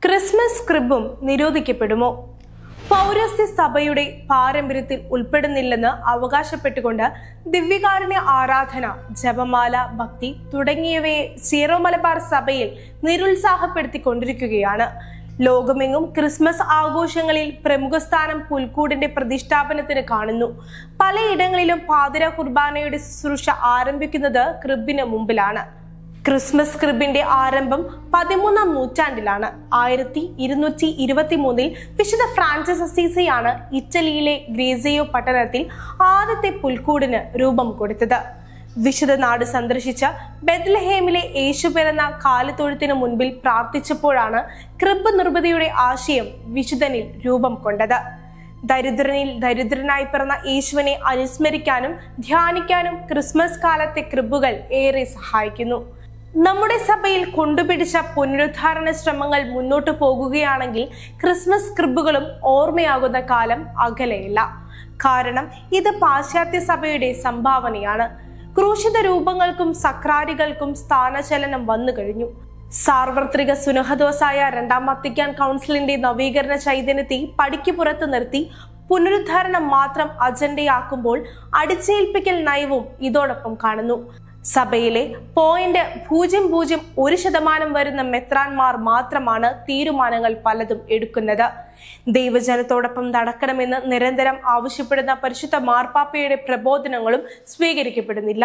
Christmas ക്രിബും നിരോധിക്കപ്പെടുമോ? പൗരസ്ത്യ സഭയുടെ പാരമ്പര്യത്തിൽ ഉൾപ്പെടുന്നില്ലെന്ന് അവകാശപ്പെട്ടുകൊണ്ട് ദിവ്യകാരുണ്യ ആരാധന, ജപമാല, ഭക്തി തുടങ്ങിയവയെ സീറോ മലബാർ സഭയിൽ നിരുത്സാഹപ്പെടുത്തിക്കൊണ്ടിരിക്കുകയാണ്. ലോകമെങ്ങും ക്രിസ്മസ് ആഘോഷങ്ങളിൽ പ്രമുഖ സ്ഥാനം പുൽക്കൂടിന്റെ പ്രതിഷ്ഠാപനത്തിന് കാണുന്നു. പലയിടങ്ങളിലും പാതിര കുർബാനയുടെ ശുശ്രൂഷ ആരംഭിക്കുന്നത് ക്രിബിന് മുമ്പിലാണ്. ക്രിസ്മസ് ക്രിബിന്റെ ആരംഭം 13-ാം നൂറ്റാണ്ടിലാണ്. 1223 വിശുദ്ധ ഫ്രാൻസിസ് അസീസിയാണ് ഇറ്റലിയിലെ ഗ്രേസിയോ പട്ടണത്തിൽ ആദ്യത്തെ പുൽക്കൂടിന് രൂപം കൊടുത്തത്. വിശുദ്ധ നാട് സന്ദർശിച്ച ബെത്ലഹേമിലെ യേശു പിറന്ന കാലിത്തൊഴുത്തിന് മുൻപിൽ പ്രാർത്ഥിച്ചപ്പോഴാണ് ക്രിബ് നിർമ്മിതിയുടെ ആശയം വിശുദ്ധനിൽ രൂപം കൊണ്ടത്. ദരിദ്രനിൽ ദരിദ്രനായി പിറന്ന യേശുവിനെ അനുസ്മരിക്കാനും ധ്യാനിക്കാനും ക്രിസ്മസ് കാലത്തെ ക്രിബുകൾ ഏറെ സഹായിക്കുന്നു. നമ്മുടെ സഭയിൽ കൊണ്ടുപിടിച്ച പുനരുദ്ധാരണ ശ്രമങ്ങൾ മുന്നോട്ടു പോകുകയാണെങ്കിൽ ക്രിസ്മസ് ക്രിബുകളും ഓർമ്മയാകുന്ന കാലം അകലെയല്ല. കാരണം ഇത് പാശ്ചാത്യ സഭയുടെ സംഭാവനയാണ്. ക്രൂശിത രൂപങ്ങൾക്കും സക്രാരികൾക്കും സ്ഥാനചലനം വന്നു കഴിഞ്ഞു. സാർവത്രിക സുനഹദോസായ 2-ാം വത്തിക്കാൻ കൗൺസിലിന്റെ നവീകരണ ചൈതന്യത്തെ പടിക്ക് പുറത്ത് നിർത്തി പുനരുദ്ധാരണം മാത്രം അജണ്ടയാക്കുമ്പോൾ അടിച്ചേൽപ്പിക്കൽ നയവും ഇതോടൊപ്പം കാണുന്നു. സഭയിലെ 0.0001% വരുന്ന മെത്രാൻമാർ മാത്രമാണ് തീരുമാനങ്ങൾ പലതും എടുക്കുന്നത്. ദൈവജനത്തോടൊപ്പം നടക്കണമെന്ന് നിരന്തരം ആവശ്യപ്പെടുന്ന പരിശുദ്ധ മാർപ്പാപ്പയുടെ പ്രബോധനങ്ങളും സ്വീകരിക്കപ്പെടുന്നില്ല.